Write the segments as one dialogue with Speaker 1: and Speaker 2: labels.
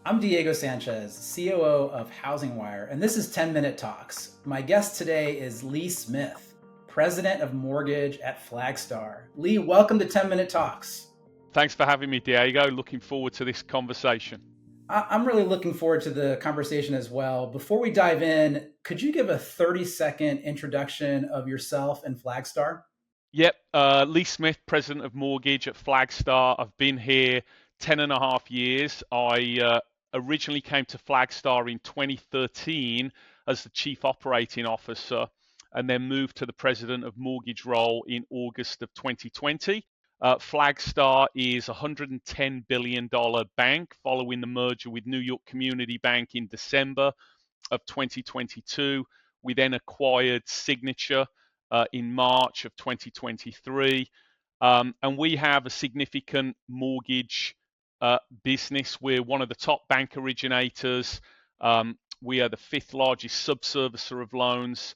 Speaker 1: I'm Diego Sanchez, COO of HousingWire, and this is 10-Minute Talks. My guest today is Lee Smith, President of Mortgage at Flagstar. Lee, welcome to 10-Minute Talks.
Speaker 2: Thanks for having me, Diego. Looking forward to this conversation.
Speaker 1: I'm really looking forward to the conversation as well. Before we dive in, could you give a 30-second introduction of yourself and Flagstar?
Speaker 2: Yep, Lee Smith, President of Mortgage at Flagstar. I've been here 10 and a half years. I originally came to Flagstar in 2013 as the Chief Operating Officer and then moved to the President of Mortgage role in August of 2020. Flagstar is a $110 billion bank following the merger with New York Community Bank in December of 2022. We then acquired Signature in March of 2023. And we have a significant mortgage business. We're one of the top bank originators. We are the fifth largest subservicer of loans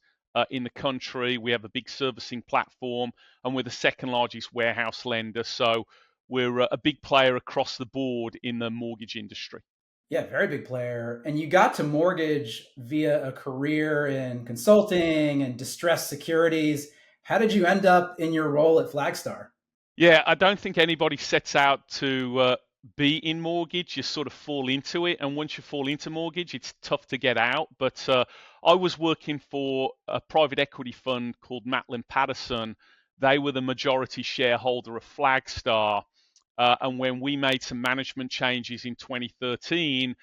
Speaker 2: in the country. We have a big servicing platform, and we're the second largest warehouse lender. So we're a big player across the board in the mortgage industry.
Speaker 1: Yeah, very big player. And you got to mortgage via a career in consulting and distressed securities. How did you end up in your role at Flagstar?
Speaker 2: Yeah, I don't think anybody sets out to be in mortgage. You sort of fall into it. And once you fall into mortgage, it's tough to get out. But I was working for a private equity fund called Matlin Patterson. They were the majority shareholder of Flagstar. And when we made some management changes in 2013,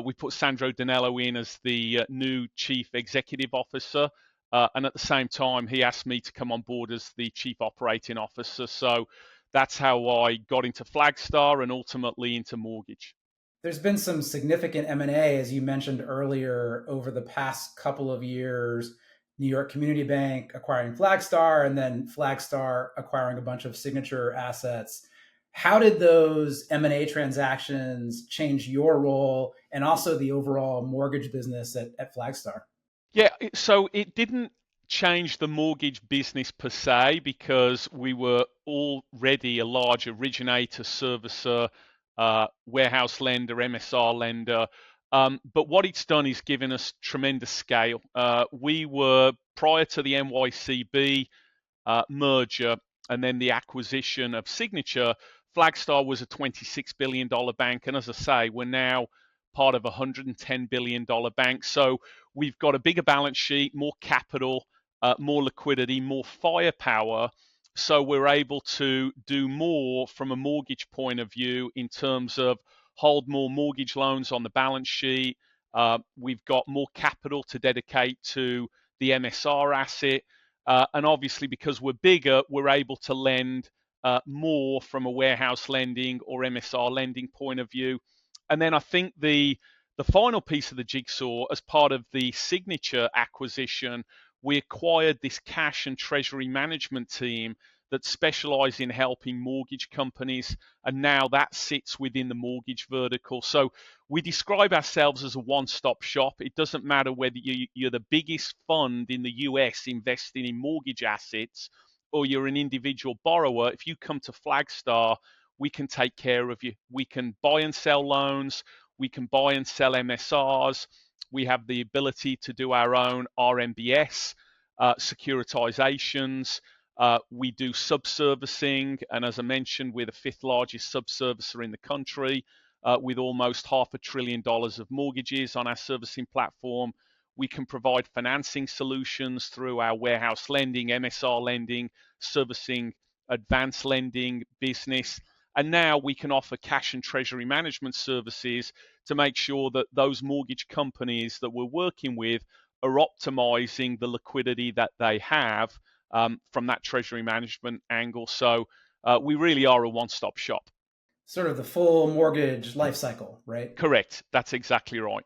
Speaker 2: we put Sandro Danello in as the new chief executive officer. And at the same time, he asked me to come on board as the chief operating officer. So that's how I got into Flagstar and ultimately into mortgage.
Speaker 1: There's been some significant M&A, as you mentioned earlier, over the past couple of years. New York Community Bank acquiring Flagstar, and then Flagstar acquiring a bunch of Signature assets. How did those M&A transactions change your role and also the overall mortgage business at Flagstar?
Speaker 2: Yeah, so it didn't change the mortgage business per se because we were already a large originator, servicer, warehouse lender, MSR lender. But what it's done is given us tremendous scale. We were, prior to the NYCB merger and then the acquisition of Signature, Flagstar was a $26 billion bank. And as I say, we're now part of a $110 billion bank. So we've got a bigger balance sheet, more capital, more liquidity, more firepower. So we're able to do more from a mortgage point of view in terms of hold more mortgage loans on the balance sheet. We've got more capital to dedicate to the MSR asset. And obviously, because we're bigger, we're able to lend more from a warehouse lending or MSR lending point of view. And then I think the final piece of the jigsaw, as part of the Signature acquisition, we acquired this cash and treasury management team that specialize in helping mortgage companies, and now that sits within the mortgage vertical. So we describe ourselves as a one-stop shop. It doesn't matter whether you're the biggest fund in the US investing in mortgage assets or you're an individual borrower. If you come to Flagstar, we can take care of you. We can buy and sell loans. We can buy and sell MSRs. We have the ability to do our own RMBS, securitizations. We do subservicing. And as I mentioned, we're the fifth largest subservicer in the country with almost $500 billion of mortgages on our servicing platform. We can provide financing solutions through our warehouse lending, MSR lending, servicing, advanced lending business. And now we can offer cash and treasury management services to make sure that those mortgage companies that we're working with are optimizing the liquidity that they have from that treasury management angle. So we really are a one-stop shop.
Speaker 1: Sort of the full mortgage life cycle, right?
Speaker 2: Correct. That's exactly right.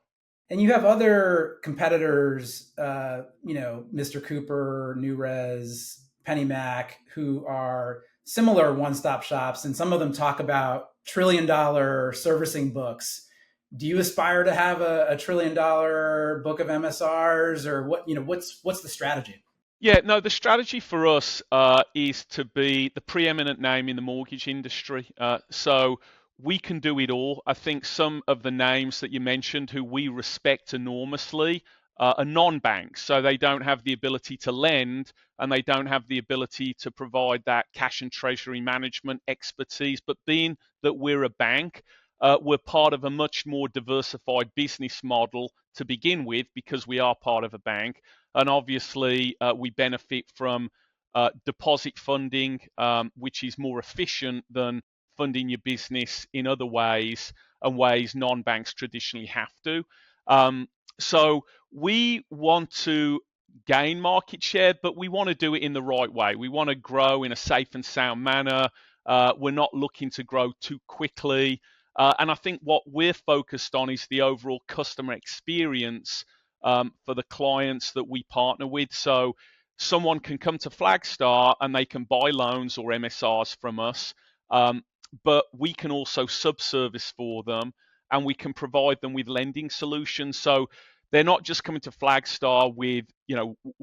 Speaker 1: And you have other competitors, Mr. Cooper, Newrez, PennyMac, who are similar one-stop shops, and some of them talk about trillion-dollar servicing books. Do you aspire to have a trillion-dollar book of MSRs, or what's the strategy?
Speaker 2: Yeah, no, the strategy for us is to be the preeminent name in the mortgage industry. So we can do it all. I think some of the names that you mentioned, who we respect enormously, are non-banks, so they don't have the ability to lend and they don't have the ability to provide that cash and treasury management expertise. But being that we're a bank, we're part of a much more diversified business model to begin with because we are part of a bank. And obviously, we benefit from deposit funding, which is more efficient than funding your business in other ways and ways non-banks traditionally have to. So we want to gain market share, but we want to do it in the right way. We want to grow in a safe and sound manner. We're not looking to grow too quickly. And I think what we're focused on is the overall customer experience for the clients that we partner with. So someone can come to Flagstar and they can buy loans or MSRs from us, but we can also subservice for them and we can provide them with lending solutions. So they're not just coming to Flagstar with,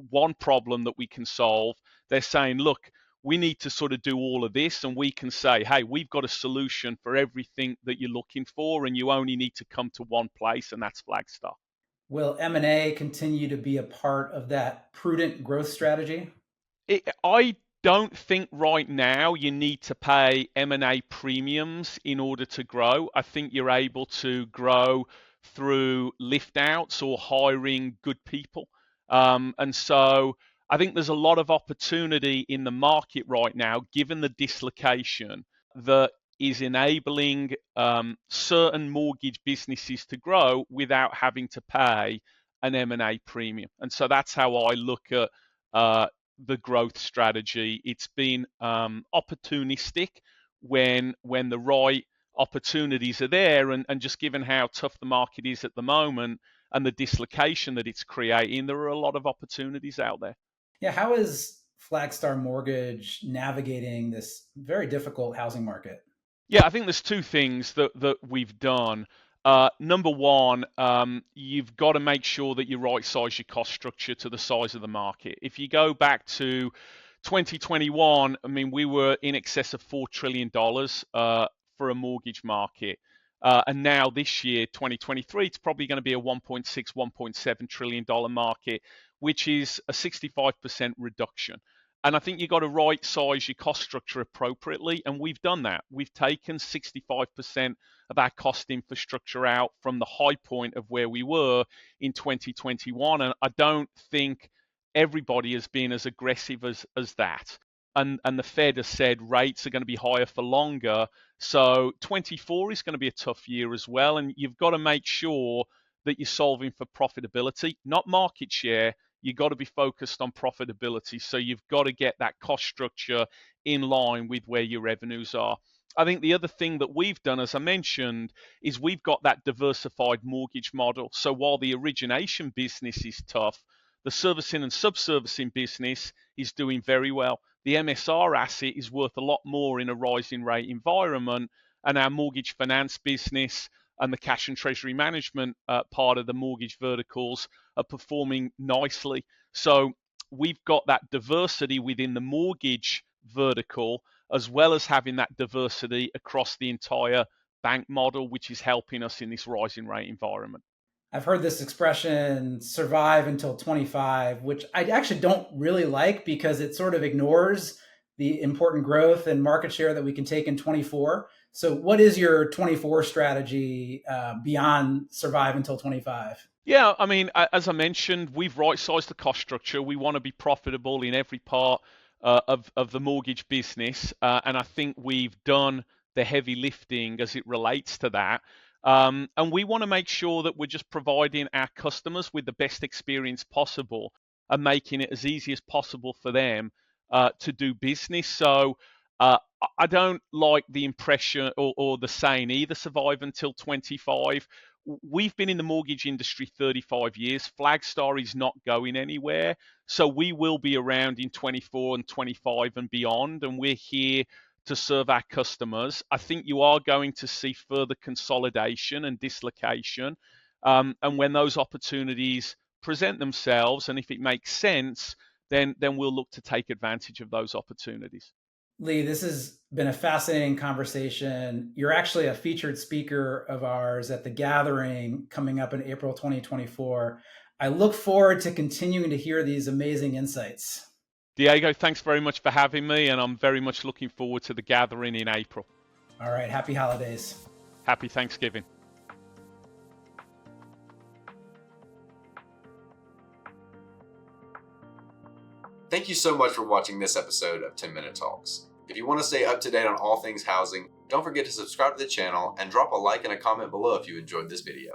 Speaker 2: one problem that we can solve. They're saying, look, we need to sort of do all of this, and we can say, hey, we've got a solution for everything that you're looking for, and you only need to come to one place, and that's Flagstar.
Speaker 1: Will M&A continue to be a part of that prudent growth strategy?
Speaker 2: I don't think right now you need to pay M&A premiums in order to grow. I think you're able to grow through lift outs or hiring good people. And so I think there's a lot of opportunity in the market right now, given the dislocation that is enabling certain mortgage businesses to grow without having to pay an M&A premium. And so that's how I look at the growth strategy. It's been opportunistic when the right opportunities are there, and just given how tough the market is at the moment and the dislocation that it's creating, there are a lot of opportunities out there.
Speaker 1: Yeah, how is Flagstar Mortgage navigating this very difficult housing market?
Speaker 2: Yeah, I think there's two things that we've done. Number one, you've got to make sure that you right size your cost structure to the size of the market. If you go back to 2021, I mean, we were in excess of $4 trillion for a mortgage market. And now this year, 2023, it's probably going to be a $1.6, $1.7 trillion market, which is a 65% reduction. And I think you've got to right size your cost structure appropriately. And we've done that. We've taken 65% of our cost infrastructure out from the high point of where we were in 2021. And I don't think everybody has been as aggressive as that. And the Fed has said rates are going to be higher for longer. So 24 is going to be a tough year as well. And you've got to make sure that you're solving for profitability, not market share. You've got to be focused on profitability. So you've got to get that cost structure in line with where your revenues are. I think the other thing that we've done, as I mentioned, is we've got that diversified mortgage model. So while the origination business is tough, the servicing and subservicing business is doing very well. The MSR asset is worth a lot more in a rising rate environment, and our mortgage finance business and the cash and treasury management part of the mortgage verticals are performing nicely. So we've got that diversity within the mortgage vertical, as well as having that diversity across the entire bank model, which is helping us in this rising rate environment.
Speaker 1: I've heard this expression survive until 25, which I actually don't really like because it sort of ignores the important growth and market share that we can take in 24. So, what is your 24 strategy beyond survive until 25?
Speaker 2: Yeah, I mean, as I mentioned, we've right-sized the cost structure. We want to be profitable in every part of the mortgage business, and I think we've done the heavy lifting as it relates to that. And we want to make sure that we're just providing our customers with the best experience possible and making it as easy as possible for them to do business. So I don't like the impression or the saying either, survive until 25. We've been in the mortgage industry 35 years. Flagstar is not going anywhere. So we will be around in 24 and 25 and beyond. And we're here to serve our customers. I think you are going to see further consolidation and dislocation. And when those opportunities present themselves, and if it makes sense, then we'll look to take advantage of those opportunities.
Speaker 1: Lee, this has been a fascinating conversation. You're actually a featured speaker of ours at the gathering coming up in April 2024. I look forward to continuing to hear these amazing insights.
Speaker 2: Diego, thanks very much for having me, and I'm very much looking forward to the gathering in April.
Speaker 1: All right, happy holidays.
Speaker 2: Happy Thanksgiving.
Speaker 3: Thank you so much for watching this episode of 10 Minute Talks. If you want to stay up to date on all things housing, don't forget to subscribe to the channel and drop a like and a comment below if you enjoyed this video.